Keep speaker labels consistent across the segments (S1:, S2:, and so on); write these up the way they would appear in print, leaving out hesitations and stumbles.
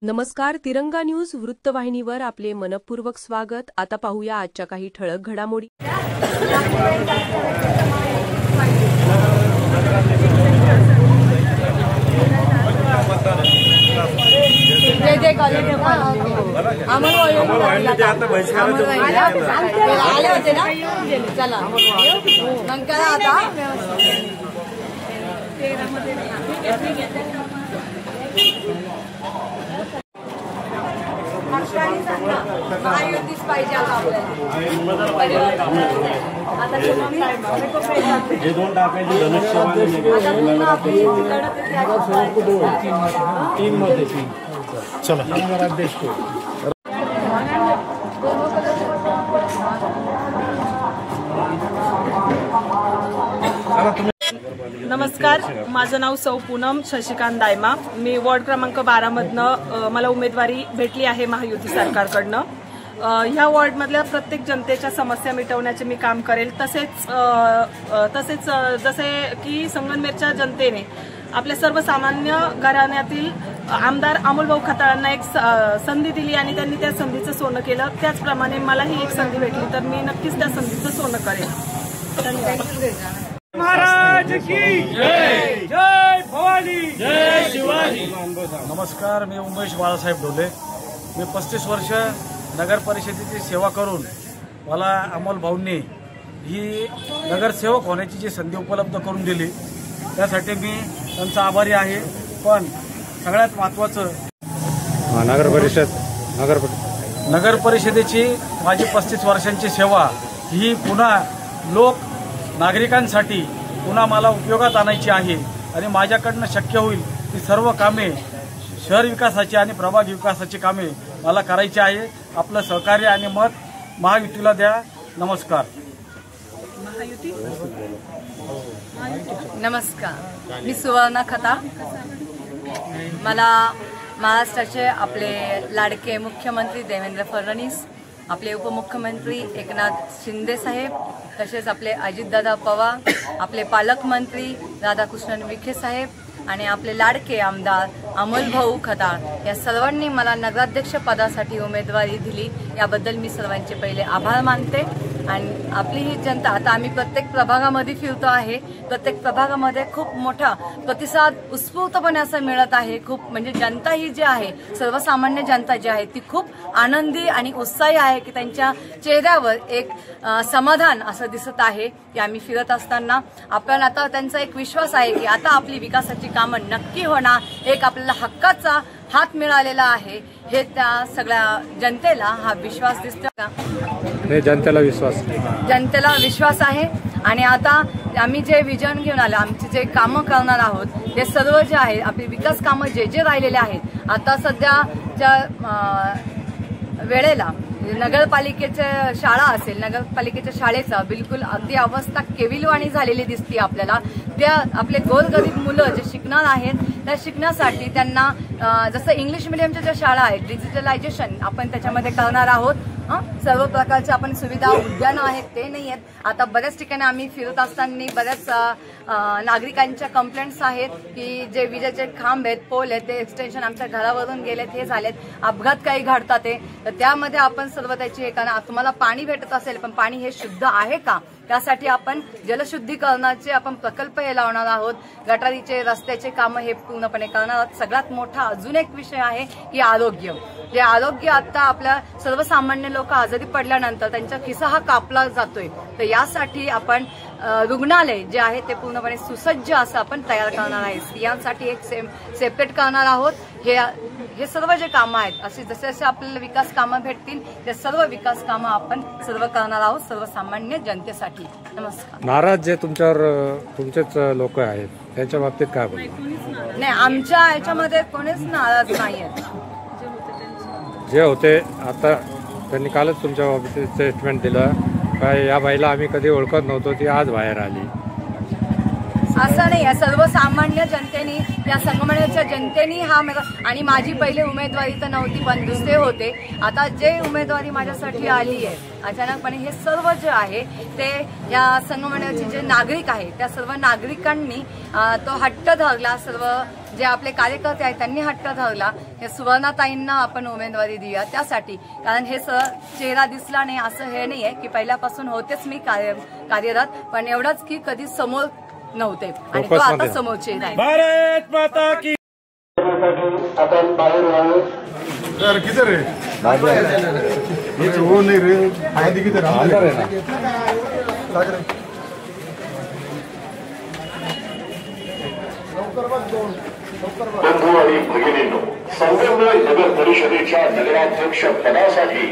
S1: नमस्कार. तिरंगा न्यूज वृत्तवाहिनीवर आपले मनपूर्वक स्वागत. आता पाहूया आजच्या काही ठळक घडामोडी.
S2: महायुतीच पाहिजे आता
S3: नमस्कार, माझं नाव सौ पूनम शशिकांत दायमा. मी वॉर्ड क्रमांक 12 मधनं मला उमेदवारी भेटली आहे महायुती सरकारकडनं. ह्या वॉर्डमधल्या प्रत्येक जनतेच्या समस्या मिटवण्याचे मी काम करेल. तसेच जसे की संगमनेरच्या जनतेने आपल्या सर्वसामान्य घराण्यातील आमदार अमोलभाऊ खताळांना एक संधी दिली आणि त्यांनी त्या संधीचं सोनं केलं, त्याचप्रमाणे मलाही एक संधी भेटली तर मी नक्कीच त्या संधीचं सोनं करेल.
S4: महाराज की जय. जय भवानी, जय शिवाजी.
S5: नमस्कार, मी उमेश बाळासाहेब ढोले. मी 35 वर्ष नगर परिषदेची सेवा करून मला अमोल भाऊंनी ही नगरसेवक होण्याची जी संधी उपलब्ध करून दिली त्यासाठी मी त्यांचा आभारी आहे. पण सगळ्यात महत्त्वाचं नगर परिषदेची माझी 35 वर्षांची सेवा ही पुन्हा नागरिकांसाठी पुन्हा मला उपयोगात आणायची आहे आणि माझ्याकडनं शक्य होईल ती सर्व कामे शहर विकासाची आणि प्रभाग विकासाची कामे मला करायची आहे. आपलं सहकार्य आणि मत महायुतीला द्या. नमस्कार.
S2: नमस्कार, मी सुवर्णा खता. मला महाराष्ट्राचे आपले लाडके मुख्यमंत्री देवेंद्र फडणवीस, आपले उपमुख्यमंत्री एकनाथ शिंदे साहेब, तसेच आपले अजितदादा पवार, आपले पालकमंत्री राधाकृष्णन विखे साहेब आणि आपले लाडके आमदार अमोलभाऊ खताळ या सर्वांनी मला नगराध्यक्ष पदासाठी उमेदवारी दिली. याबद्दल मी सर्वांचे पहिले आभार मानते. आणि आपली ही जनता, आता आम्ही प्रत्येक प्रभागामध्ये फिरतो आहे, प्रत्येक प्रभागामध्ये खूप मोठा प्रतिसाद उत्स्फूर्तपणे असं मिळत आहे. खूप म्हणजे जनता ही जी आहे, सर्वसामान्य जनता जी आहे ती खूप आनंदी आणि उत्साही आहे की त्यांच्या चेहऱ्यावर एक समाधान असं दिसत आहे की आम्ही फिरत असताना आपल्याला आता त्यांचा एक विश्वास आहे की आता आपली विकासाची कामं नक्की होणार. एक आपल्याला हक्काचा हात मिळालेला आहे हे त्या सगळ्या जनतेला हा विश्वास दिसतो का?
S5: जनतेला
S2: विश्वास आहे. आणि आता आम्ही जे विजन घेऊन आलो, आमचे जे कामं करणार आहोत ते सर्व जे आहे आपले विकास कामं जे राहिलेले आहेत, आता सध्याच्या वेळेला नगरपालिकेच्या शाळा असेल, नगरपालिकेच्या शाळेचा बिलकुल अगदी अवस्था केविलवाणी झालेली दिसते आपल्याला. त्या आपले गोरगरीब मुलं जे शिकणार आहेत त्या शिकण्यासाठी त्यांना जसं इंग्लिश मिडियमच्या ज्या शाळा आहेत डिजिटलायझेशन आपण त्याच्यामध्ये करणार आहोत. सर्व प्रकारच्या आपण सुविधा उद्यानं आहेत ते नाही आहेत. आता बऱ्याच ठिकाणी आम्ही फिरत असताना बऱ्याच नागरिकांच्या कंप्लेंट्स आहेत की जे विजेचे खांब आहेत, पोल आहेत, ते एक्सटेन्शन आमच्या घरावरून गेलेत, हे झालेत, अपघात काही घडतात ते. तर त्यामध्ये आपण सर्व त्याची हे कारण तुम्हाला पाणी भेटत असेल पण पाणी हे शुद्ध आहे का, त्यासाठी आपण जलशुद्धीकरणाचे आपण प्रकल्प हे लावणार आहोत. गटारीचे रस्त्याचे कामं हे पूर्णपणे करणार आहोत. सगळ्यात मोठा अजून एक विषय आहे की आरोग्य. जे आरोग्य आता आपल्या सर्वसामान्य लोक आजारी पडल्यानंतर त्यांचा खिसा हा कापला जातोय, तर यासाठी आपण रुग्णालय जे आहे ते पूर्णपणे सुसज्ज असं आपण तयार करणार आहे. स्त्रियांसाठी एक सेपरेट करणार आहोत. हे सर्व जे कामं आहेत असे जसे जसे आपल्याला विकास कामं भेटतील ते सर्व विकास कामं आपण सर्व करणार आहोत सर्वसामान्य जनतेसाठी. नमस्कार.
S5: नाराज जे तुमचेच लोक आहेत त्यांच्या बाबतीत काय बोलणार?
S2: नाही, आमच्या याच्यामध्ये कोणीच नाराज नाही आहेत.
S5: जे होते आता त्यांनी कालच तुमच्या बाबतीत स्टेटमेंट दिलं काय या बाईला आम्ही कधी ओळखत नव्हतो, ती आज बाहेर आली.
S2: असं नाही, सर्वसामान्य जनतेने या संगमनेरच्या जनतेने हा आणि माझी पहिले उमेदवारी तर नव्हती पण दुसरे होते. आता जे उमेदवारी माझ्यासाठी आली आहे अचानकपणे, हे सर्व जे आहे ते या संगमनेरचे जे नागरिक आहे त्या सर्व नागरिकांनी तो हट्ट धरला. सर्व जे आपले कार्यकर्ते आहेत त्यांनी हट्ट धरला हे सुवर्णाताईंना आपण उमेदवारी देऊया त्यासाठी. कारण हे चेहरा दिसला नाही असं हे नाही आहे की पहिल्यापासून होतेच मी कार्यरत, पण एवढंच की कधी समोर नव्हते आणि तो आता समोर चेहरा आहे.
S4: भारत माता की
S6: आपण बाहेर व्हावं.
S7: सर किधर है? वो नहीं रे, आधी किधर अंदर है ना.
S6: बंधू आणि भगिनींनो, संगमनेर नगर परिषदेच्या नगराध्यक्ष पदासाठी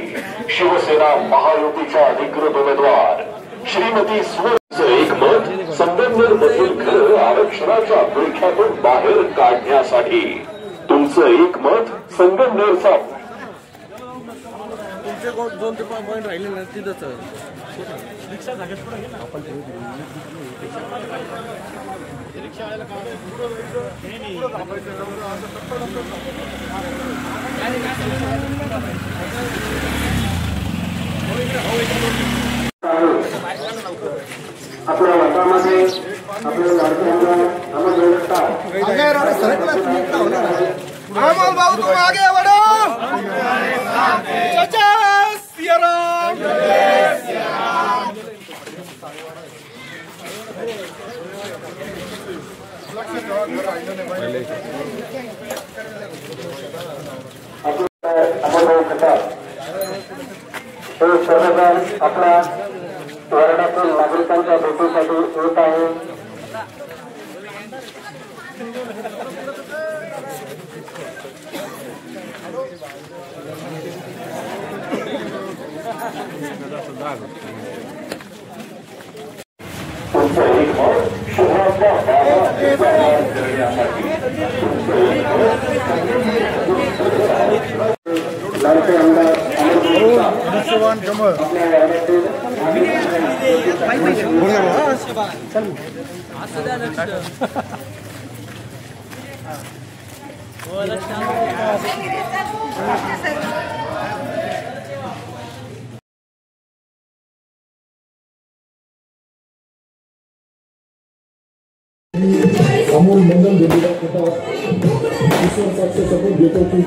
S6: शिवसेना महायुतीच्या अधिकृत उमेदवार श्रीमती सुवर्णचं एक मत संगमनेर मधील घर आरक्षणाच्या विळख्यातून बाहेर काढण्यासाठी. तुमचं एक मत संगमनेरचा.
S5: दोन ते पॉईंट राहिले ना तिथंच
S6: आपल्या मतामध्ये आपले लाडके आमदार
S7: अमोल भाऊ तुम आगे बढ़ो. जय सिया राम.
S6: अमोल खताळ हे सर्वजण आपल्या वार्डातील नागरिकांच्या भेटीसाठी येत आहे. तुमचं एक मत शहराच्या लाडके आमदार
S7: नक्षवान कमळ.
S6: अमोल मंडल दिलेला ईश्वर पक्ष सपोर्ट देतो की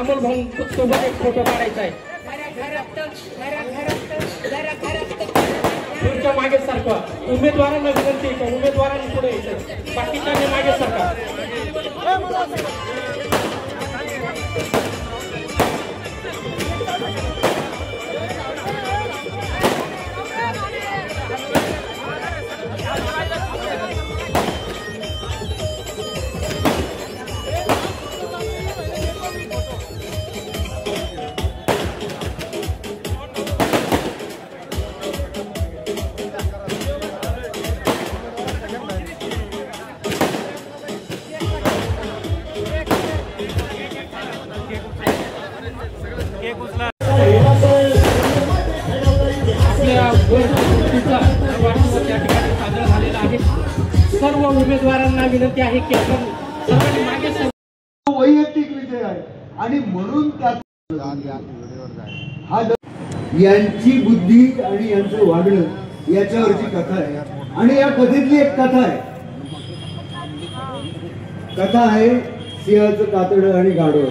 S8: अमोल भाऊ सोबत एक फोटो काढायचा आहे. पुढच्या मागे सारखं उमेदवारांना विनंती आहे का उमेदवारांनी पुढे यायचं, बाकीच्या मागे सारखा. सर्वांना विनंती आहे की आपण सर्वांनी मागे
S7: वैयक्तिक विषय आहे आणि म्हणून यांची बुद्धी आणि यांचं वागणं याच्यावरची कथा आहे आणि या कथेतली एक कथा आहे सिंहाचं कातडं आणि गाढव.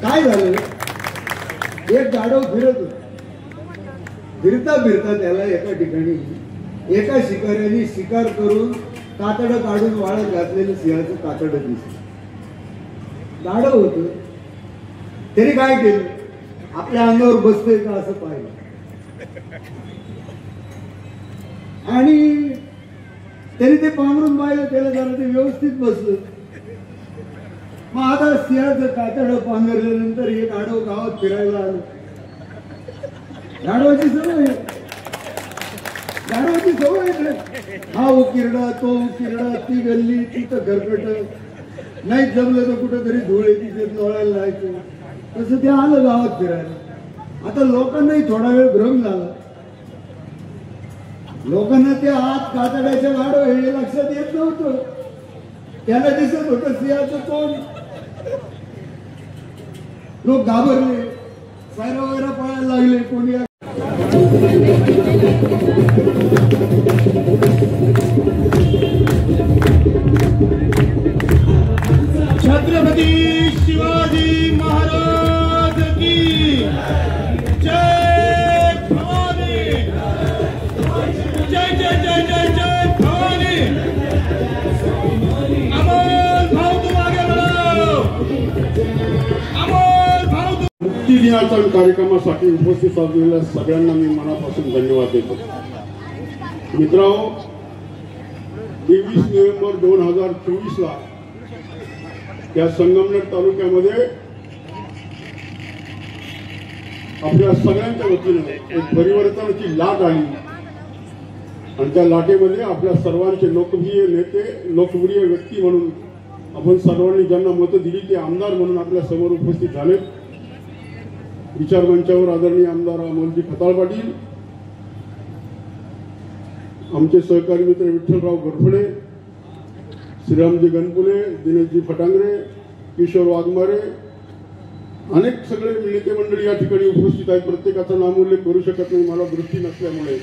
S7: काय झालं, एक गाढव फिरता त्याला एका ठिकाणी एका शिकाऱ्याने शिकार करून कातडं काढून वाळत घातलेलं सिंहाचं कातडं दिसलं. गाढव होतं, त्याने काय केलं, आपल्या अंगावर बसतंय का असं पाहिलं आणि त्याने ते पांघरून पाहिलं, त्याला जरा ते व्यवस्थित बसलं. मग आता सिंहाचं कातडं पांघरल्यानंतर हे गाढव गावात फिरायला आलं. गाढवाची सवय हा उकिरडा तो उकिरडा, ती गल्ली तिथं घरकट, नाही जमलं तर कुठंतरी धुळे तिथे लोळायला जायचं. तसं ते आलं गावात फिरायला. आता लोकांनाही थोडा वेळ भ्रम झाला. लोकांना ते आत कातड्याच्या गाढव हे लक्षात येत नव्हतं. त्याला दिसत होतं सिंहाचं तोंड. लोक घाबरले, सायरा वगैरे पळायला लागले. कोणी
S4: छत्रपती शिवाजी महाराज की जय भवानी, जय जय जय जय जय भवानी. अमोल भाऊ तुम आगे बढ़ो, अमोल भाऊ.
S9: मुक्ती दिनाच्या कार्यक्रमासाठी उपस्थित असलेल्या सगळ्यांना मी मनापासून धन्यवाद देतो. मित्रांनो, 23 नोव्हेंबर 2024 या संगमनेर तालुक्यामध्ये आपल्या सगळ्यांच्या वतीने एक परिवर्तनाची लाट आली आणि त्या लाटेमध्ये आपल्या सर्वांचे लोकप्रिय नेते, लोकप्रिय व्यक्ती म्हणून आपण सर्वांनी ज्यांना मतं दिली ते आमदार म्हणून आपल्या समोर उपस्थित झाले. विचार मंचावर आदरणीय आमदार अमोलजी खताळ पाटील, आमचे सहकारी मित्र विठ्ठलराव गरफडे, श्रीरामजी गणपुले, दिनेशजी फटांगरे, किशोर वाघमारे, अनेक सगळे नेते मंडळी या ठिकाणी उपस्थित आहेत. प्रत्येकाचा नामोल्लेख करू शकत नाही मला दृष्टी नसल्यामुळे,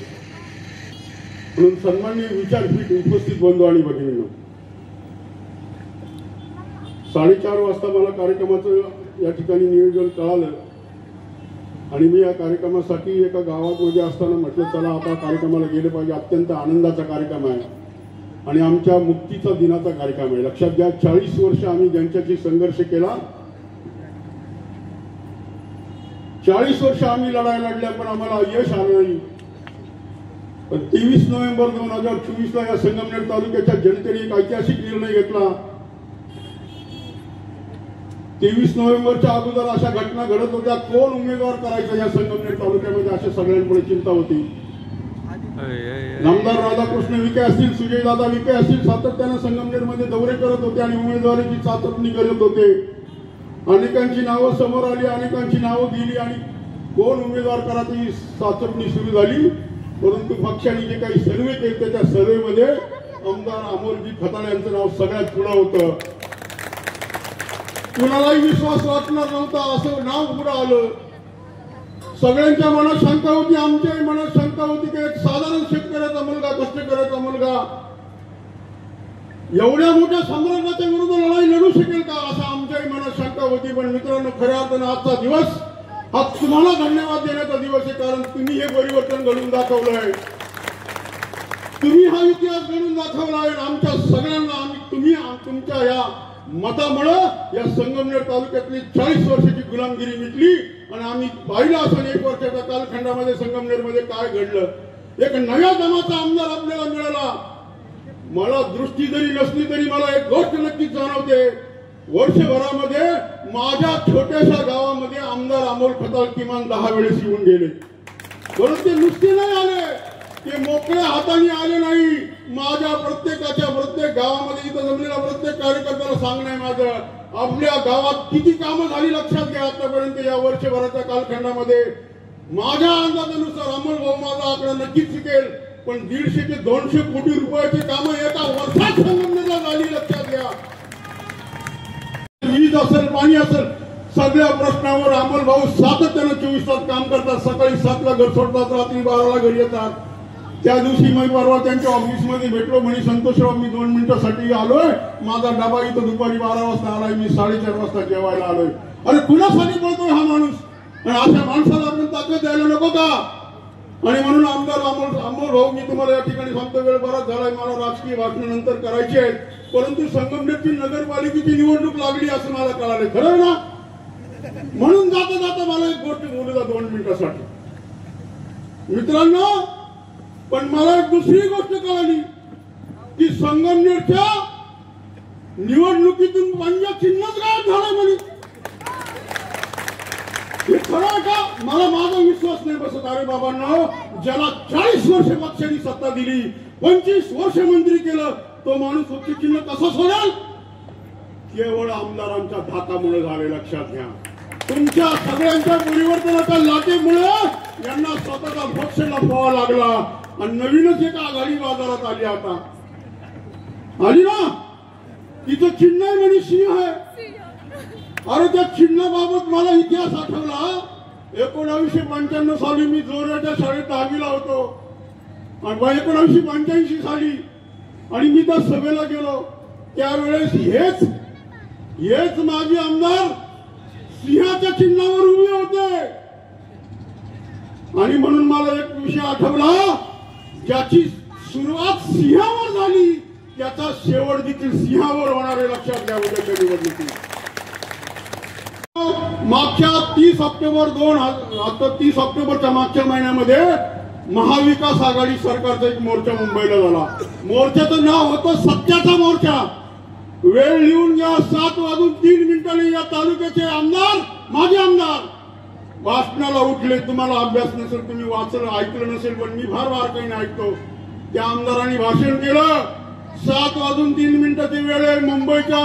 S9: म्हणून सन्माननीय विचारपीठ उपस्थित बंधू आणि भगिनींनो, 4:30 वाजता मला कार्यक्रमाचं या ठिकाणी नियोजन कळालं आणि मी या कार्यक्रमासाठी एका गावामध्ये असताना म्हटलं चला आता कार्यक्रमाला गेले पाहिजे. अत्यंत आनंदाचा कार्यक्रम आहे आणि आमच्या मुक्तीचा दिनाचा कार्यक्रम आहे. लक्षात घ्या, 40 वर्ष आम्ही ज्यांच्याशी संघर्ष केला, 40 वर्ष आम्ही लढाई लढल्या पण आम्हाला यश आलं नाही. पण 23 नोव्हेंबर 2024 या संगमनेर तालुक्याच्या जनतेने एक ऐतिहासिक निर्णय घेतला. 23 नोव्हेंबरच्या अगोदर अशा घटना घडत होत्या, कोण उमेदवार करायचा या संगमनेर तालुक्यामध्ये अशा सगळ्यांपुढे चिंता होती. नामदार राधाकृष्ण विखे असतील, सुजयदादा विखे असतील, सातत्यानं संगमनेरमध्ये दौरे करत होते आणि उमेदवारीची चाचपणी करत होते. अनेकांची नावं समोर आली, अनेकांची नावं गेली आणि कोण उमेदवार करायची चाचपणी सुरू झाली. परंतु पक्षाने जे काही सर्वे केले त्या सर्वेमध्ये आमदार अमोलजी खताळ यांचं नाव सगळ्यात पुढं होतं. कुणालाही विश्वास वाटणार नव्हता असं नाव पुढं आलं. सगळ्यांच्या मनात शंका होती, आमच्याही मनात शंका होती की एक साधारण शेतकऱ्याचा मुलगा, कष्टकऱ्याचा मुलगा एवढ्या मोठ्या सम्राटाच्या विरुद्ध लढाई लढू शकेल का, असं आमच्याही मनात शंका होती. पण मित्रांनो, खऱ्या अर्थानं आजचा दिवस हा तुम्हाला धन्यवाद देण्याचा दिवस आहे, कारण तुम्ही हे परिवर्तन घडून दाखवलंय, तुम्ही हा इतिहास घडून दाखवला आहे. आमच्या सगळ्यांना तुम्ही तुमच्या या मतामुळे या संगमनेर तालुक्यातली 40 वर्षाची गुलामगिरी मिटली आणि आम्ही पाहिलं असं 1 वर्षाच्या कालखंडामध्ये संगमनेरमध्ये काय घडलं. एक नव्या दमाचा आमदार आपल्याला मिळाला. मला दृष्टी जरी नसली तरी मला एक गोष्ट नक्कीच जाणवते, वर्षभरामध्ये माझ्या छोट्याशा गावामध्ये आमदार अमोल खताळ किमान 10 वेळेस येऊन गेले. परंतु ते नुसते नाही आले, ते मोकळ्या हाताने आले नाही. माझ्या प्रत्येक गावामध्ये इथं जमलेल्या प्रत्येक कार्यकर्त्याला सांगणं आहे माझं, आपल्या गावात किती कामं झाली लक्षात घ्या आतापर्यंत या वर्षभराच्या कालखंडामध्ये. माझ्या अंदाजानुसार अमोल भाऊ माझा आकडा नक्कीच शिकेल, पण 150 ते 200 कोटी रुपयाची कामं एका वर्षात संगमनेरला झाली, लक्षात घ्या. वीज असेल, पाणी असेल, सगळ्या प्रश्नावर अंमलभाऊ सातत्यानं 24 तास काम करतात. सकाळी 7ला घर सोडतात, रात्री 12ला घरी येतात. त्या दिवशी मी परवा त्यांच्या ऑफिसमध्ये भेटलो. म्हणे संतोषराव मी 2 मिनिटासाठी आलोय, माझा डबा इथं दुपारी 12 वाजता आलाय, मी 4:30 वाजता जेवायला आलोय. अरे कुणासाठी बोलतोय हा माणूस? आणि अशा माणसाला आपण ताकद द्यायला नको का? आणि म्हणून आमदार अमोल भाऊ, मी तुम्हाला या ठिकाणी सांगतो, वेळ बराच झालाय, मला राजकीय भाषण नंतर करायची आहेत, परंतु संगमनेरची नगरपालिकेची निवडणूक लागली असं मला कळालं. खरं ना? म्हणून जाता जाता मला एक गोष्ट बोलू द्या 2 मिनिटासाठी मित्रांनो. पण मला एक दुसरी गोष्ट कळाली की संगमनेरच्या निवडणुकीतून पंजा चिन्हच गायब झालं म्हणे. हे खरं का? मला माझा विश्वास नाही बसत. अरे बाबांनो, ज्याला 40 वर्ष पक्षाने सत्ता दिली, 25 वर्ष मंत्री केलं, तो माणूस पक्ष चिन्ह कसा सोडेल? केवळ आमदारांच्या धाकामुळे झाले, लक्षात घ्या. तुमच्या सगळ्यांच्या परिवर्तनाच्या लाटेमुळे यांना स्वतःचा पक्ष लपवावा लागला आणि नवीनच एक आघाडी बाजारात आली. आता आली ना, तिचं चिन्ह आहे म्हणे सिंह आहे. अरे त्या चिन्हाबाबत मला इतिहास आठवला. 1995 साली मी जोराच्या शाळेत 10वीला होतो आणि 1985 साली आणि मी त्या सभेला गेलो. त्यावेळेस हेच माजी आमदार सिंहाच्या चिन्हावर उभे होते. आणि म्हणून मला एक विषय आठवला, ज्याची सुरुवात सिंहावर झाली त्याचा शेवट देखील सिंहावर होणार आहे, लक्षात घ्या. उद्याच्या निवडणुकीत मागच्या 30 ऑक्टोबरच्या मागच्या महिन्यामध्ये महाविकास आघाडी सरकारचा एक मोर्चा मुंबईला झाला. मोर्चाचं नाव होतं सत्याचा मोर्चा. वेळ लिहून घ्या, 7:03 या तालुक्याचे आमदार, माजी आमदार भाषणाला उठले. तुम्हाला अभ्यास नसेल, तुम्ही वाचलं ऐकलं नसेल, पण मी फार बारकाईने ऐकतो. त्या आमदारांनी भाषण केलं. 7:03 वेळ आहे. मुंबईच्या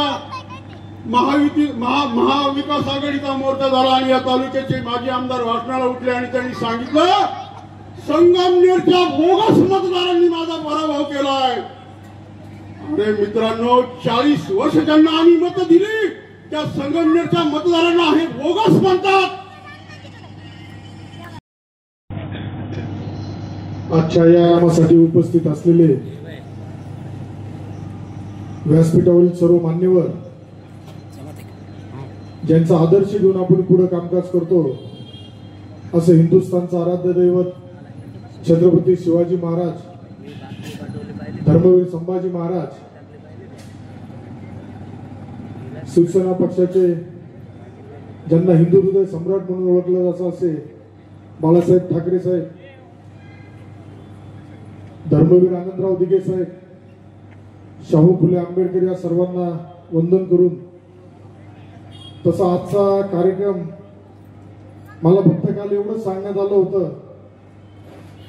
S9: महाविकास आघाडीचा मोर्चा झाला आणि या तालुक्याचे माजी आमदार भाषणाला उठले आणि त्यांनी सांगितलं, संगमनेरच्या बोगस मतदारांनी माझा पराभव केलाय. अरे मित्रांनो, 40 वर्ष ज्यांना आम्ही मतं दिली त्या संगमनेरच्या मतदारांना हे बोगस म्हणतात.
S10: आजच्या या कामासाठी उपस्थित असलेले व्यासपीठावरील सर्व मान्यवर, ज्यांचा आदर्श घेऊन आपण पुढे कामकाज करतो, असं हिंदुस्थानचं आराध्य दैवत छत्रपती शिवाजी महाराज, धर्मवीर संभाजी महाराज, शिवसेना पक्षाचे ज्यांना हिंदू हृदय सम्राट म्हणून ओळखलं जातं असे बाळासाहेब ठाकरे साहेब, धर्मवीर आनंदराव दिघे साहेब, शाहू फुले आंबेडकर या सर्वांना वंदन करून, तसा आजचा कार्यक्रम मला फक्त काल एवढंच सांगण्यात आलं होतं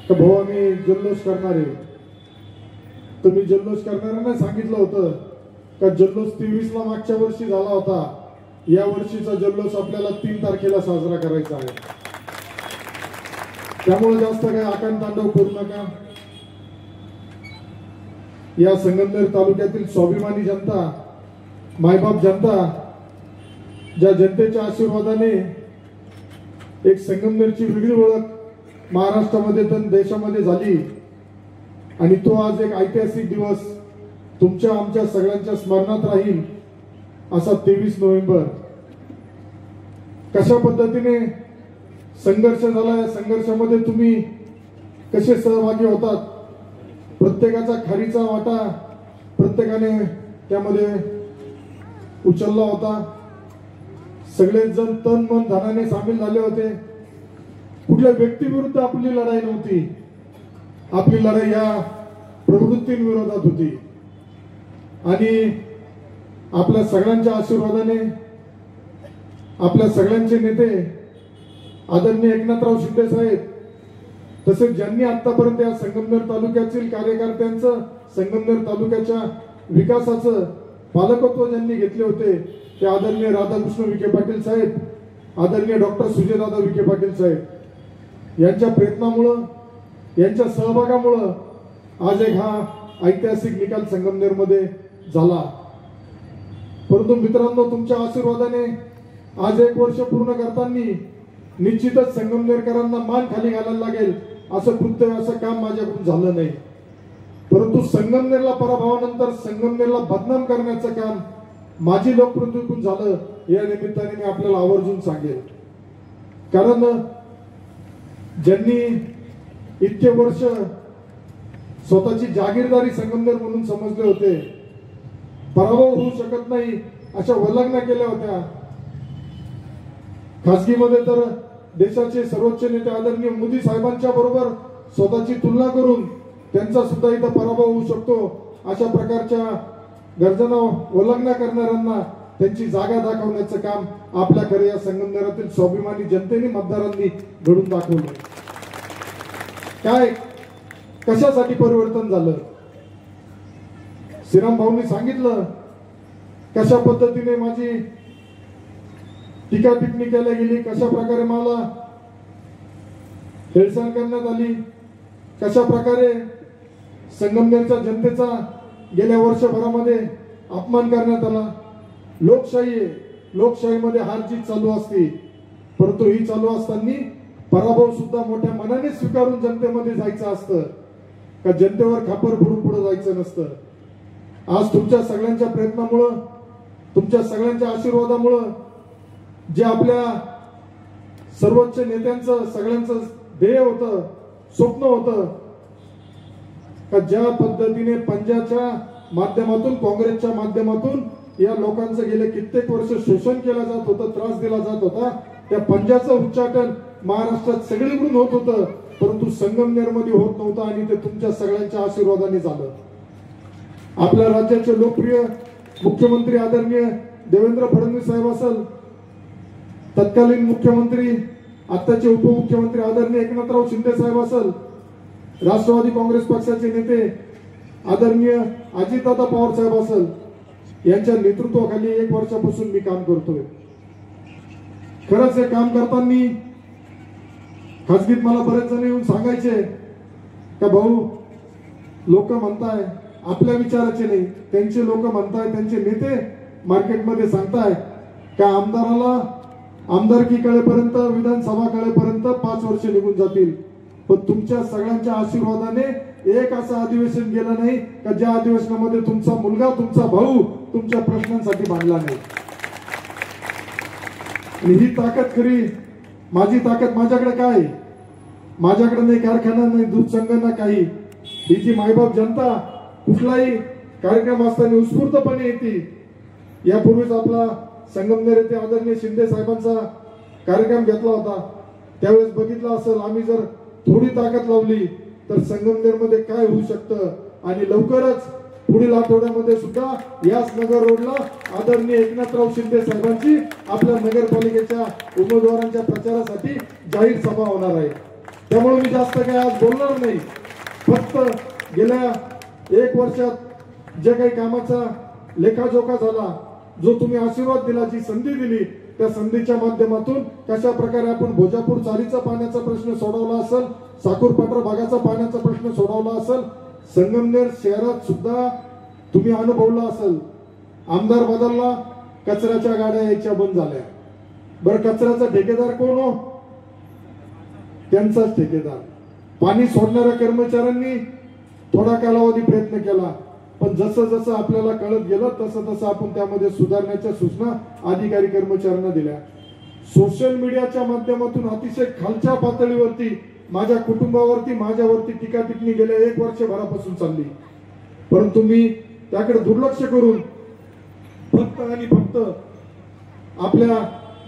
S10: की भाऊ आम्ही जल्लोष करणार आहे. तर मी जल्लोष करणाऱ्यांना सांगितलं होतं का जल्लोष 23ला मागच्या वर्षी झाला होता, या वर्षीचा जल्लोष आपल्याला 3 तारखेला साजरा करायचा आहे. त्यामुळे जास्त काही आकांत तांडव करू नका. या संगमनेर तालुक्यातील स्वाभिमानी जनता, मायबाप जनता, ज्या जनतेच्या आशीर्वादाने एक संगमनेरची वेगळी ओळख महाराष्ट्रामध्ये तर देशामध्ये झाली आणि तो आज एक ऐतिहासिक दिवस तुमच्या आमच्या सगळ्यांच्या स्मरणात राहील असा 23 नोव्हेंबर. कशा पद्धतीने संघर्ष झाला, या संघर्षामध्ये तुम्ही कसे सहभागी होतात, प्रत्येकाचा खारीचा वाटा प्रत्येकाने त्यामध्ये उचलला होता. सगळेच जण तन मन धनाने सामील झाले होते. कुठल्या व्यक्तीविरुद्ध आपली लढाई नव्हती, आपली लढाई या प्रवृत्तींविरोधात होती. आणि आपल्या सगळ्यांच्या आशीर्वादाने आपल्या सगळ्यांचे नेते आदरणीय एकनाथराव शिंदे साहेब, तसेच ज्यांनी आतापर्यंत या संगमनेर तालुक्यातील कार्यकर्त्यांचं, संगमनेर तालुक्याच्या विकासाचं पालकत्व ज्यांनी घेतले होते, ते आदरणीय राधाकृष्ण विखे पाटील साहेब, आदरणीय डॉक्टर सुजयदादा विखे पाटील साहेब यांच्या प्रयत्नामुळं, यांच्या सहभागामुळं आज एक हा ऐतिहासिक निकाल संगमनेरमध्ये झाला. परंतु मित्रांनो, तुमच्या आशीर्वादाने आज 1 वर्ष पूर्ण करताना निश्चितच संगमनेरकरांना मान खाली घालायला लागेल असं कृत्य, असं काम माझ्याकडून झालं नाही. परंतु संगमनेरला पराभवानंतर संगमनेरला बदनाम करण्याचं काम माझी लोकप्रतिनिधीतून झालं, या निमित्ताने मी आपल्याला आवर्जून सांगेल. कारण ज्यांनी इतके वर्ष स्वतःची जागीरदारी संगमनेर म्हणून समजले होते, पराभव होऊ शकत नाही अशा वल्लग्ना केल्या होत्या. खासगीमध्ये तर देशाचे सर्वोच्च नेते आदरणीय मोदी साहेबांच्या बरोबर स्वतःची तुलना करून त्यांचा सुद्धा इथं पराभव होऊ शकतो अशा प्रकारच्या गर्जना वल्लग्ना करणाऱ्यांना त्यांची जागा दाखवण्याचं काम आपल्याकडे या संगमनेरातील स्वाभिमानी जनतेने, मतदारांनी घडून दाखवलं. काय कशासाठी परिवर्तन झालं? श्रीराम भाऊंनी सांगितलं कशा पद्धतीने माझी टीका टिप्पणी केल्या गेली, कशा प्रकारे मला हेळसांड करण्यात आली, कशा प्रकारे संगमनेरच्या जनतेचा गेल्या वर्षभरामध्ये अपमान करण्यात आला. लोकशाही आहे, लोकशाहीमध्ये हार जीत चालू असते, परंतु ही चालू असताना पराभव सुद्धा मोठ्या मनाने स्वीकारून जनतेमध्ये जायचं असतं, का जनतेवर खापर फोडून पुढे जायचं नसतं. आज तुमच्या सगळ्यांच्या प्रयत्नामुळं, तुमच्या सगळ्यांच्या आशीर्वादामुळं जे आपल्या सर्वोच्च नेत्यांचं सगळ्यांचं ध्येय होतं, स्वप्न होतं, का ज्या पद्धतीने पंजाच्या माध्यमातून, काँग्रेसच्या माध्यमातून या लोकांचं गेले कित्येक वर्ष शोषण केलं जात होतं, त्रास दिला जात होता, त्या पंजाचं उच्चाटन महाराष्ट्रात सगळीकडून होत होतं, परंतु संगमनेरमध्ये होत नव्हतं आणि ते तुमच्या सगळ्यांच्या आशीर्वादाने झालं. आपल्या राज्याचे लोकप्रिय मुख्यमंत्री आदरणीय देवेंद्र फडणवीस साहेब असेल, तत्कालीन मुख्यमंत्री आताचे उपमुख्यमंत्री आदरणीय एकनाथराव शिंदे साहेब असेल, राष्ट्रवादी काँग्रेस पक्षाचे नेते आदरणीय अजितदादा पवार साहेब असेल, यांच्या नेतृत्वाखाली 1 वर्षापासून मी काम करतोय. खरंच हे काम करताना खासगीत मला बरेच जण येऊन सांगायचे का भाऊ, लोक म्हणताय आपल्या विचाराचे नाही, त्यांचे लोक म्हणताय, त्यांचे नेते मार्केटमध्ये सांगताय का आमदाराला आमदारकी कळेपर्यंत, विधानसभा कळेपर्यंत 5 वर्ष निघून जातील, पण तुमच्या सगळ्यांच्या आशीर्वादाने एक असं अधिवेशन गेलं नाही का ज्या अधिवेशनामध्ये तुमचा मुलगा, तुमचा भाऊ तुमच्या प्रश्नांसाठी भांडला नाही. आणि ही ताकद खरी माझी ताकद माझ्याकडे काय? माझ्याकडे नाही कारखाना, नाही दूध संघ, ना काही. ही जी मायबाप जनता कुठलाही कार्यक्रम असताना उत्स्फूर्तपणे येते. यापूर्वीच आपला संगमनेर येथे आदरणीय शिंदे साहेबांचा कार्यक्रम घेतला होता, त्यावेळेस बघितलं असेल आम्ही जर थोडी ताकद लावली तर संगमनेरमध्ये काय होऊ शकतं. आणि लवकरच पुढील आठवड्यामध्ये सुद्धा याच नगर रोडला आदरणीय एकनाथराव शिंदे साहेबांची आपल्या नगरपालिकेच्या उमेदवारांच्या प्रचारासाठी जाहीर सभा होणार आहे. त्यामुळे मी जास्त काय आज बोलणार नाही, फक्त गेल्या 1 वर्षात जे काही कामाचा लेखाजोखा झाला, जो तुम्ही आशीर्वाद दिला, जी संधी दिली, त्या संधीच्या माध्यमातून कशा प्रकारे आपण भोजापूर चारीचा पाण्याचा प्रश्न सोडवला असेल, साकूरपाटरा भागाचा पाण्याचा प्रश्न सोडवला असेल, संगमनेर शहरात सुद्धा तुम्ही अनुभवला असेल. आमदार बदलला, कचऱ्याच्या गाड्या यायच्या बंद झाल्या. बरं, कचऱ्याचा ठेकेदार कोण हो? त्यांचाच ठेकेदार. पाणी सोडणाऱ्या कर्मचाऱ्यांनी थोडा कालावधी प्रयत्न केला, पण जसं जसं आपल्याला कळत गेलं तसं तसं आपण त्यामध्ये सुधारण्याच्या सूचना अधिकारी कर्मचाऱ्यांना दिल्या. सोशल मीडियाच्या माध्यमातून अतिशय खालच्या पातळीवरती माझ्या कुटुंबावरती, माझ्यावरती टीका टिप्पणी गेल्या 1 वर्षभरापासून चालली, परंतु मी त्याकडे दुर्लक्ष करून फक्त आणि फक्त आपल्या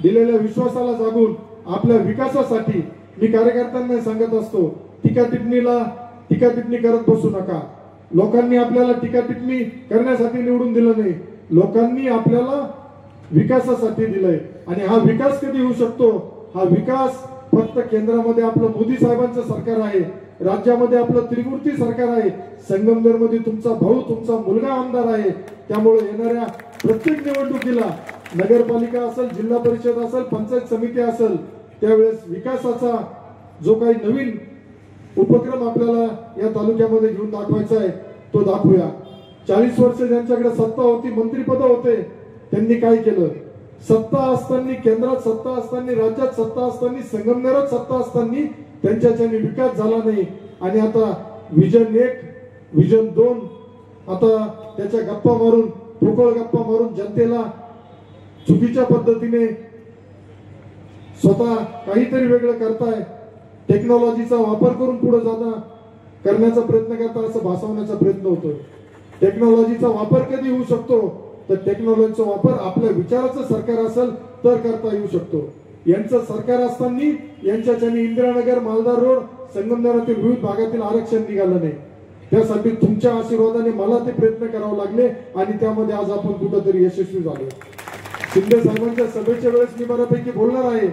S10: दिलेल्या विश्वासाला जागून आपल्या विकासासाठी मी कार्यकर्त्यांना सांगत असतो, टीका टिप्पणी करत बसू नका. लोकांनी आपल्याला टीका टिप्पणी करण्यासाठी निवडून दिलं नाही, लोकांनी आपल्याला विकासासाठी दिलंय. आणि हा विकास कधी होऊ शकतो? हा विकास फक्त केंद्रामध्ये आपलं मोदी साहेबांचं सरकार आहे, राज्यामध्ये आपलं त्रिमूर्ती सरकार आहे, संगमनेरमध्ये तुमचा भाऊ, तुमचा मुलगा आमदार आहे. त्यामुळे येणाऱ्या प्रत्येक निवडणुकीला, नगरपालिका असेल, जिल्हा परिषद असेल, पंचायत समिती असेल, त्यावेळेस विकासाचा जो काही नवीन उपक्रम आपल्याला या तालुक्यामध्ये घेऊन दाखवायचा आहे, तो दाखवूया. 40 वर्ष ज्यांच्याकडे सत्ता होती, मंत्रिपद होते, त्यांनी काय केलं? सत्ता असताना, केंद्रात सत्ता असताना, राज्यात सत्ता असताना, संगमनेरात सत्ता असताना त्यांच्याच्याने विकास झाला नाही. आणि आता विजन 1, विजन 2, आता त्याच्या गप्पा मारून, पोकळ गप्पा मारून जनतेला चुकीच्या पद्धतीने स्वतः काहीतरी वेगळं करताय, टेक्नॉलॉजीचा वापर करून पुढे जाणं करण्याचा प्रयत्न करता, असं भासवण्याचा प्रयत्न होतो. टेक्नॉलॉजीचा वापर कधी होऊ शकतो? तर टेक्नॉलॉजीचा वापर आपल्या विचाराचं सरकार असेल तर करता येऊ शकतो. यांचं सरकार असताना यांच्याच्याने इंदिरानगर, मालदार रोड, संगमनेरातील विविध भागातील आरक्षण निघालं नाही. त्यासाठी तुमच्या आशीर्वादाने मला ते प्रयत्न करावे लागले आणि त्यामध्ये आज आपण कुठंतरी यशस्वी झालो. शिंदे साहेबांच्या सभेच्या वेळेस मी बऱ्यापैकी बोलणार आहे,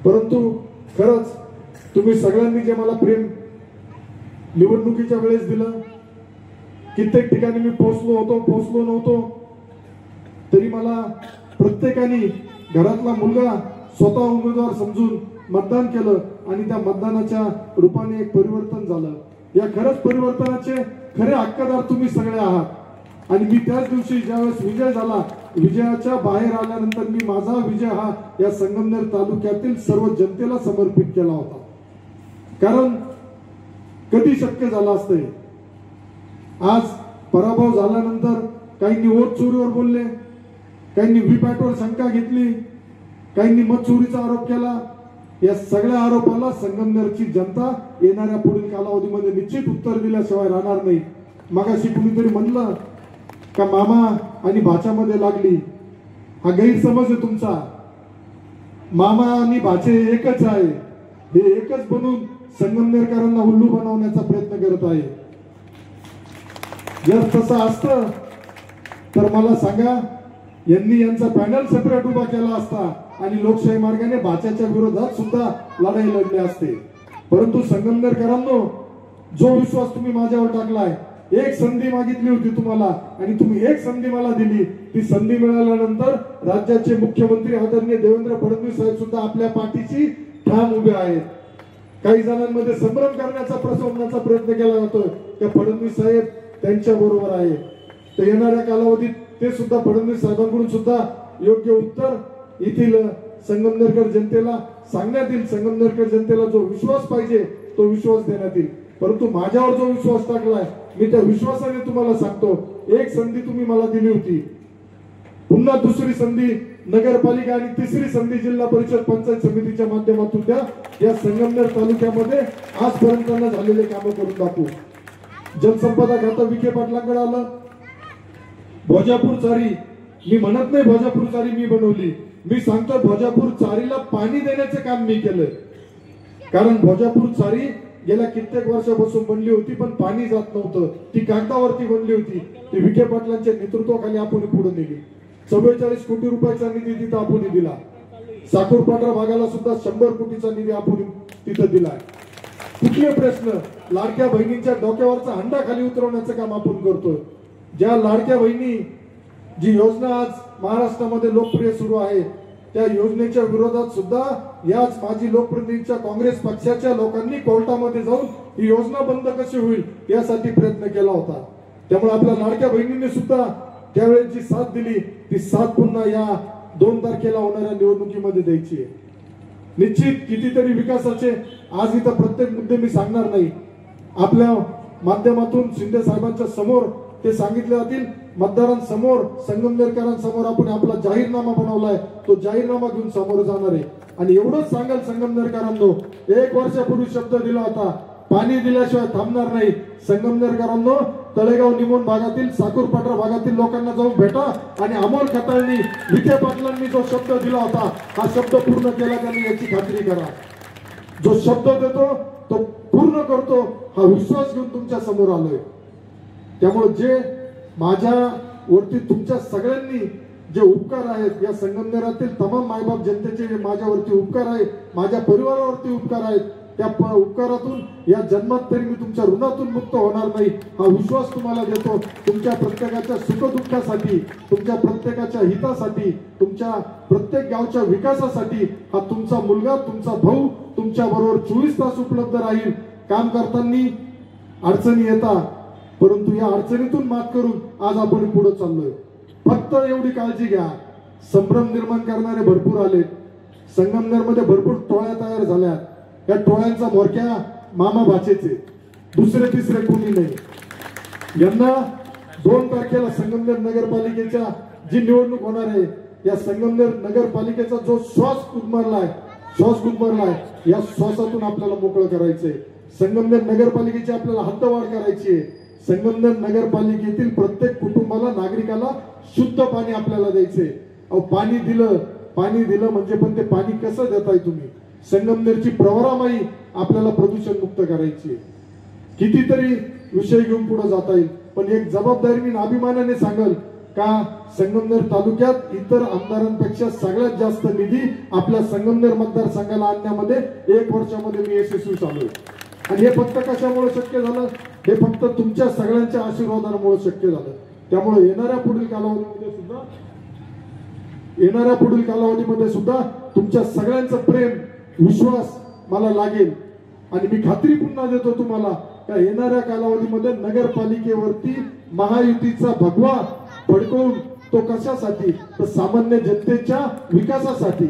S10: परंतु खरंच तुम्ही सगळ्यांनी जे मला प्रेम निवडणुकीच्या वेळेस दिलं, कित्येक ठिकाणी मी पोहोचलो नव्हतो, तरी मला प्रत्येकाने घरातला मुलगा स्वतः उमेदवार समजून मतदान केलं आणि त्या मतदानाच्या रूपाने एक परिवर्तन झालं. या खरंच परिवर्तनाचे खरे हक्कदार तुम्ही सगळे आहात. आणि मी त्याच दिवशी ज्यावेळेस विजय झाला, विजयाच्या बाहेर आल्यानंतर मी माझा विजय हा या संगमनेर तालुक्यातील सर्व जनतेला समर्पित केला होता. कारण कधी शक्य झालं असते? आज पराभव झाल्यानंतर काहींनी वोट चोरीवर बोलले, काहींनी व्हीपॅटवर शंका घेतली, काहींनी मत चोरीचा आरोप केला. या सगळ्या आरोपाला संगमनेरची जनता येणाऱ्या पुढील कालावधीमध्ये निश्चित उत्तर दिल्याशिवाय राहणार नाही. मगाशी कुणीतरी म्हणलं का मामा आणि भाच्यामध्ये लागली. हा गैरसमज आहे तुमचा. मामा आणि भाचे एकच आहे. हे एकच बनून संगमनेरकरांना उल्लू बनवण्याचा प्रयत्न करत आहे. जर तसं असतं तर मला सांगा, यांनी यांचा पॅनल सेपरेट उभा केला असता आणि लोकशाही मार्गाने भाच्याच्या विरोधात सुद्धा लढाई लढली असते. परंतु संगमनेरकरांनो, जो विश्वास तुम्ही माझ्यावर टाकलाय, एक संधी मागितली होती तुम्हाला आणि तुम्ही एक संधी मला दिली. ती संधी मिळाल्यानंतर राज्याचे मुख्यमंत्री आदरणीय देवेंद्र फडणवीस साहेब सुद्धा आपल्या पाठीशी ठाम उभे आहेत. काही जणांमध्ये संभ्रम करण्याचा, प्रसवण्याचा प्रयत्न केला जातोय की फडणवीस साहेब त्यांच्या बरोबर आहे. तर येणाऱ्या कालावधीत ते सुद्धा फडणवीस साहेबांकडून सुद्धा योग्य उत्तर येथील संगमनेरकर जनतेला सांगण्यात येईल. संगमनेरकर जनतेला जो विश्वास पाहिजे तो विश्वास देण्यात येईल. परंतु माझ्यावर जो विश्वास टाकलाय, मी त्या विश्वासाने तुम्हाला सांगतो, एक संधी तुम्ही मला दिली होती, पुन्हा दुसरी संधी नगरपालिका आणि तिसरी संधी जिल्हा परिषद पंचायत समितीच्या माध्यमातून द्या. या संगमनेर तालुक्यामध्ये आजपर्यंत झालेले कामं करून दाखवू. जलसंपदा खातं विखे पाटलांकडे आलं. भोजापूर चारी, मी म्हणत नाही भोजापूर चारी मी बनवली, मी सांगतो भोजापूर चारीला पाणी देण्याचं काम मी केलंय. कारण भोजापूर चारी गेल्या कित्येक वर्षापासून बनली होती, पण पाणी जात नव्हतं. ती कागदावरती बनली होती. ती विखे पाटलांच्या नेतृत्वाखाली आपण पुढे नेली. 44 कोटी रुपयाचा निधी तिथं आपण दिला. साखरपाटा भागाला सुद्धा 100 कोटीचा निधी आपण तिथं दिलाय. कुठले प्रश्न? लाडक्या बहिणींच्या डोक्यावरचा हंडा खाली उतरवण्याचं काम आपण करतोय. ज्या लाडक्या बहिणी, जी योजना आज महाराष्ट्रामध्ये लोकप्रिय सुरू आहे, त्या योजनेच्या विरोधात सुद्धा याच माजी लोकप्रतिनिधींच्या काँग्रेस पक्षाच्या लोकांनी कोर्टामध्ये जाऊन ही योजना बंद कशी होईल यासाठी प्रयत्न केला होता. त्यामुळे आपल्या लाडक्या बहिणींनी सुद्धा त्यावेळेस जी साथ दिली, ती साथ पुन्हा या 2 तारखेला होणाऱ्या निवडणुकीमध्ये द्यायची आहे. निश्चित कितीतरी विकासाचे आज इथं प्रत्येक मुद्दे मी सांगणार नाही. आपल्या माध्यमातून शिंदे साहेबांच्या समोर ते सांगितले जातील. मतदारांसमोर, संगमनेरकरांसमोर आपण आपला जाहीरनामा बनवलाय, तो जाहीरनामा घेऊन समोर जाणार आहे. आणि एवढंच सांगाल संगमनेरकरांनो, 1 वर्षापूर्वी शब्द दिला होता, पाणी दिल्याशिवाय थांबणार नाही. संगमनेरकरांनो, तळेगाव निमोण भागातील, साखरपाटा भागातील लोकांना जाऊन भेटा आणि अमोल खताळनी, विखे पाटलांनी जो शब्द दिला होता, हा शब्द पूर्ण केला त्यांनी याची खात्री करा. जो शब्द देतो तो पूर्ण करतो, हा विश्वास घेऊन तुमच्या समोर आलोय. त्यामुळे जे माझ्यावरती तुमच्या सगळ्यांनी जे उपकार आहेत, या संगमनेरातील तमाम मायबाप जनतेचे जे माझ्यावरती उपकार आहेत, माझ्या परिवारावरती उपकार आहेत, त्या उपकारातून या जन्मात तरी मी तुमच्या ऋणातून मुक्त होणार नाही, हा विश्वास तुम्हाला देतो. तुमच्या प्रत्येकाच्या सुखदुःखासाठी, तुमच्या प्रत्येकाच्या हितासाठी, तुमच्या प्रत्येक गावच्या विकासासाठी हा तुमचा मुलगा, तुमचा भाऊ, तुमच्या बरोबर 24 तास उपलब्ध राहील. काम करताना अडचणी येतात, परंतु या अडचणीतून मात करून आज आपण पुढे चाललोय. फक्त एवढी काळजी घ्या, संभ्रम निर्माण करणारे भरपूर आले. संगमनेरमध्ये भरपूर टोळ्या तयार झाल्या. या टोळ्यांचा म्होरक्या मामा भाचेचे, दुसरे तिसरे कोणी नाही. यंदा 2 तारखेला संगमनेर नगरपालिकेच्या जी निवडणूक होणार आहे, या संगमनेर नगरपालिकेचा जो श्वास गुदमरलाय, या श्वासातून आपल्याला मोकळं करायचंय. संगमनेर नगरपालिकेची आपल्याला हद्दवाढ करायची आहे. संगमनेर नगरपालिकेतील प्रत्येक कुटुंबाला, नागरिकाला शुद्ध पाणी आपल्याला द्यायचंय. अहो, पाणी दिलं म्हणजे पण ते पाणी कसं देताय तुम्ही? संगमनेरची प्रवरामाई आपल्याला प्रदूषण मुक्त करायची आहे. कितीतरी विषय घेऊन पुढे जाता येईल, पण एक जबाबदारीने अभिमानाने सांगल का संगमनेर तालुक्यात इतर आमदारांपेक्षा सगळ्यात जास्त निधी आपल्या संगमनेर मतदारसंघाला आणण्यामध्ये 1 वर्षामध्ये मी यशस्वी झालोय. आणि हे फक्त कशामुळे शक्य झालं? हे फक्त तुमच्या सगळ्यांच्या आशीर्वादामुळे शक्य झालं. त्यामुळे येणाऱ्या पुढील कालावधीमध्ये सुद्धा तुमच्या सगळ्यांचं प्रेम, विश्वास मला लागेल. आणि मी खात्री पुन्हा देतो तुम्हाला का येणाऱ्या कालावधीमध्ये नगरपालिकेवरती महायुतीचा भगवा फडकवून तो कशासाठी? तर सामान्य जनतेच्या विकासासाठी.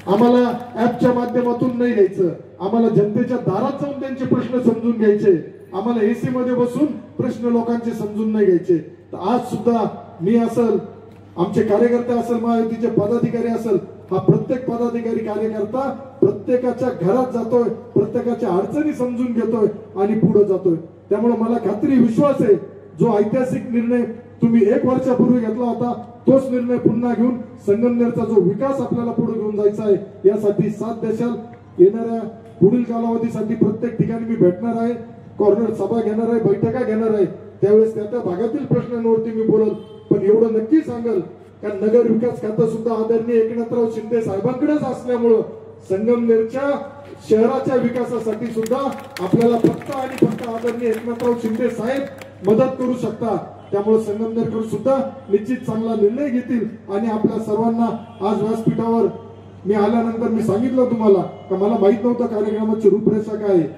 S10: आम्हाला ऍपच्या माध्यमातून नाही घ्यायचं, आम्हाला जनतेच्या दारात जाऊन त्यांचे प्रश्न समजून घ्यायचे. आम्हाला एसी मध्ये बसून प्रश्न लोकांचे समजून नाही घ्यायचे. तर आज सुद्धा मी असेल, आमचे कार्यकर्ते असेल, महायुतीचे पदाधिकारी असेल, हा प्रत्येक पदाधिकारी कार्यकर्ता प्रत्येकाच्या घरात जातोय, प्रत्येकाच्या अडचणी समजून घेतोय आणि पुढे जातोय. त्यामुळे मला खात्री, विश्वास आहे, जो ऐतिहासिक निर्णय तुम्ही 1 वर्षापूर्वी घेतला होता, तोच निर्णय पुन्हा घेऊन संगमनेरचा जो विकास आपल्याला पुढे घेऊन जायचा आहे, यासाठी साथ देशाल. येणाऱ्या पुढील कालावधीसाठी प्रत्येक ठिकाणी मी भेटणार आहे, कॉर्नर सभा घेणार आहे, बैठका घेणार आहे. त्यावेळेस त्या भागातील प्रश्नांवरती मी बोलल. पण एवढं नक्की सांगल का नगर विकास खातं सुद्धा आदरणीय एकनाथराव शिंदे साहेबांकडेच असल्यामुळं संगमनेरच्या शहराच्या विकासासाठी सुद्धा आपल्याला फक्त आणि फक्त आदरणीय एकनाथराव शिंदे साहेब मदत करू शकता. त्यामुळे संगमनेरकर सुद्धा निश्चित चांगला निर्णय घेतील. आणि आपल्या सर्वांना आज व्यासपीठावर मी आल्यानंतर मी सांगितलं तुम्हाला का मला माहित नव्हतं कार्यक्रमाची रूपरेषा काय आहे.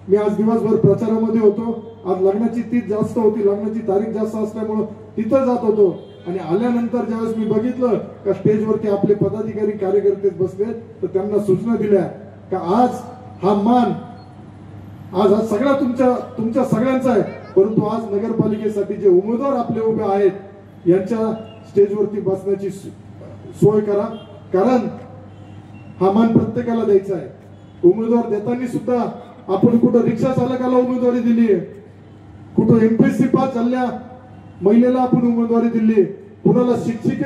S10: मी आज दिवसभर प्रचारामध्ये होतो. आज लग्नाची तीज जास्त होती, लग्नाची तारीख जास्त असल्यामुळे तिथं जात होतो. आणि आल्यानंतर ज्यावेळेस मी बघितलं का स्टेजवरती आपले पदाधिकारी कार्यकर्तेच बसले, तर त्यांना सूचना दिल्या का आज हा मान, आज हा सगळा तुमच्या सगळ्यांचा आहे. परंतु आज नगरपालिकेसाठी जे उमेदवार आपले उभे आहेत यांच्या स्टेजवरती बसण्याची सोय करा. कारण हा मान प्रत्येकाला द्यायचा आहे. उमेदवार देताना सुद्धा आपण कुठं रिक्षा चालकाला उमेदवारी दिली आहे, कुठं एमपीएससी पास झालेल्या महिलेला आपण उमेदवारी दिली, कुणाला शिक्षिक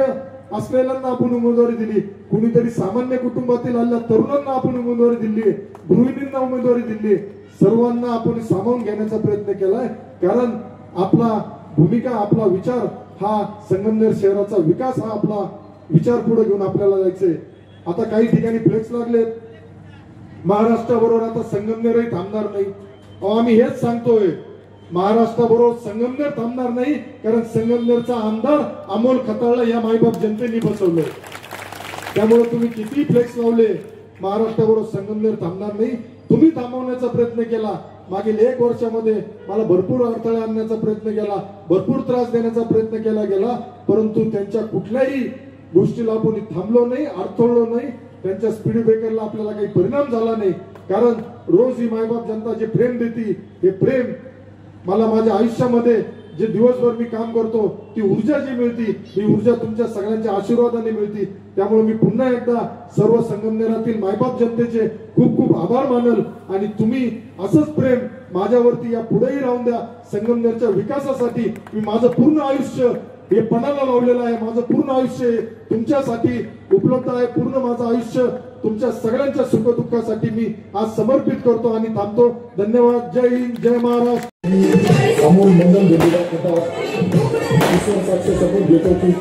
S10: असलेल्यांना आपण उमेदवारी दिली, कुणीतरी सामान्य कुटुंबातील आलेल्या तरुणांना आपण उमेदवारी दिली, गृहिणींना उमेदवारी दिली. सर्वांना आपण सामावून घेण्याचा प्रयत्न केलाय. कारण आपला भूमिका, आपला विचार हा संगमनेर शहराचा विकास हा आपला विचार पुढे घेऊन आपल्याला जायचंय. आता काही ठिकाणी फ्लेक्स लागलेत, महाराष्ट्राबरोबर आता संगमनेरही थांबणार नाही. आम्ही हेच सांगतोय, महाराष्ट्राबरोबर संगमनेर थांबणार नाही. कारण संगमनेरचा आमदार अमोल खताळला या मायबाप जनतेने बसवलंय. त्यामुळे तुम्ही किती फ्लेक्स लावले, महाराष्ट्राबरोबर संगमनेर थांबणार नाही. तुम्ही थांबवण्याचा प्रयत्न केला. मागील 1 वर्षामध्ये मला भरपूर अडथळे आणण्याचा प्रयत्न केला, भरपूर त्रास देण्याचा प्रयत्न केला गेला. परंतु त्यांच्या कुठल्याही गोष्टीला आपण थांबलो नाही, अडथळलो नाही. त्यांच्या स्पीड ब्रेकरला आपल्याला काही परिणाम झाला नाही. कारण रोज ही मायबाप जनता जे प्रेम देती, हे प्रेम मला माझ्या आयुष्यामध्ये जे दिवसभर मी काम करतो, ती ऊर्जा जी मिळती, ही ऊर्जा तुमच्या सगळ्यांच्या आशीर्वादाने मिळती. त्यामुळे मी पुन्हा एकदा सर्व संगमनेरातील मायबाप जनतेचे खूप खूप आभार मानल. आणि तुम्ही असंच प्रेम माझ्यावरती या पुढेही राहून द्या. संगमनेरच्या विकासासाठी मी माझं पूर्ण आयुष्य हे पणाला लावलेलं आहे. माझं पूर्ण आयुष्य तुमच्यासाठी उपलब्ध आहे. पूर्ण माझं आयुष्य तुमच्या सगळ्यांच्या सुखदुःखासाठी मी आज समर्पित करतो आणि थांबतो. धन्यवाद. जय हिंद, जय महाराष्ट्र. अमोल मंडल घेतो सपोर्ट घेतो की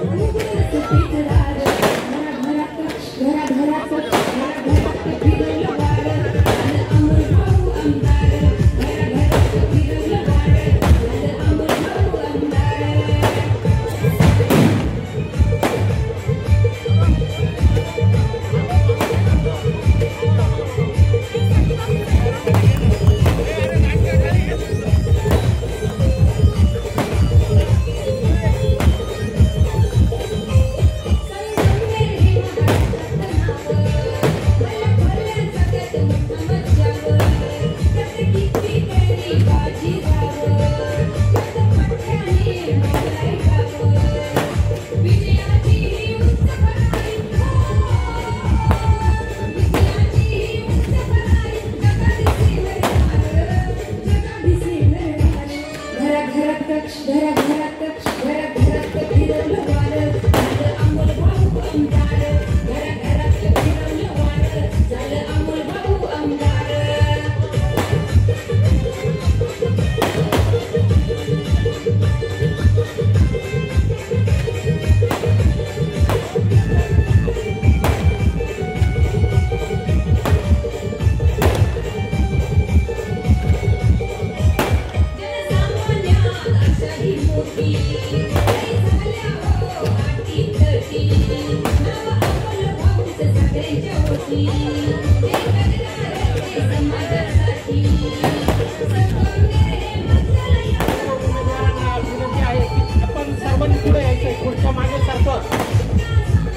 S8: आपण सर्वांनी पुढे यायचंय, खुर्च्या मागे सारखं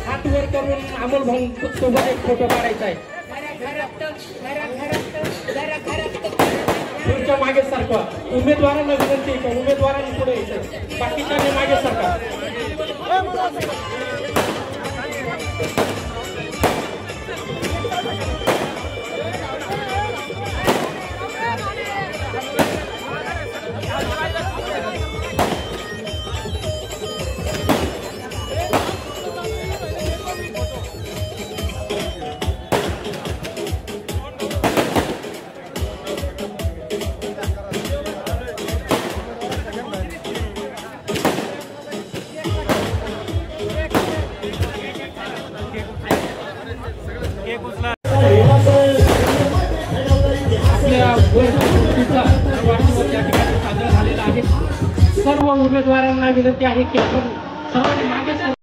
S8: हात वर करून अमोल भाऊ सोबत एक फोटो काढायचा आहे. खुर्च्या मागे सारखं उमेदवारांना विनंती आहे का उमेदवारांनी पुढे यायचंय, बाकीच्यांनी मागे सारखा. सर्व उमेदवारांना विनंती आहे की आपण सर्वांनी मागे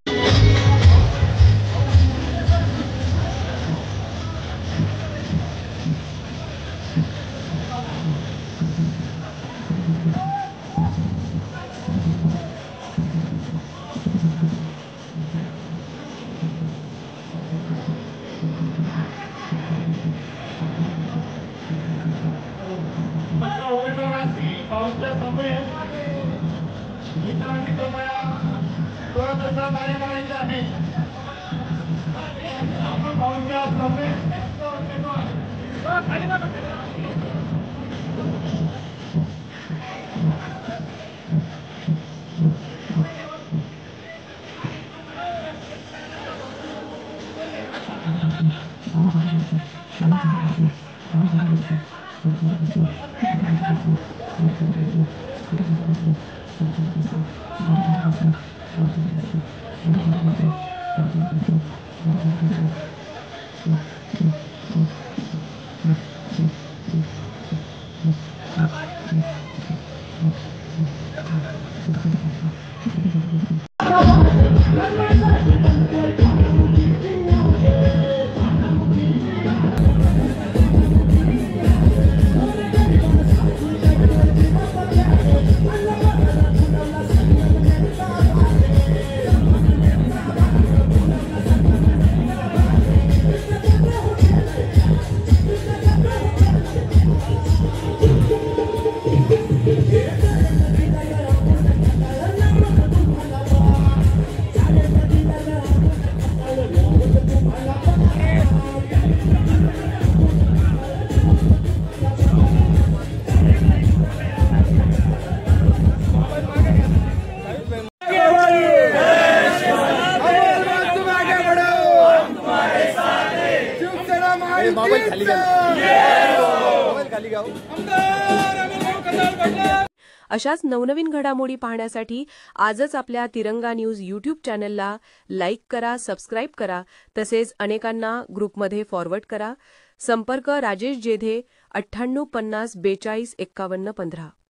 S1: अशाच नवनवीन घडामोडी पाहण्यासाठी आजच आपल्या तिरंगा न्यूज यूट्यूब चॅनलला लाईक करा, सबस्क्राईब करा, तसेच अनेकांना ग्रुपमध्ये फॉरवर्ड करा. संपर्क राजेश जेधे 98 50 42 51 15.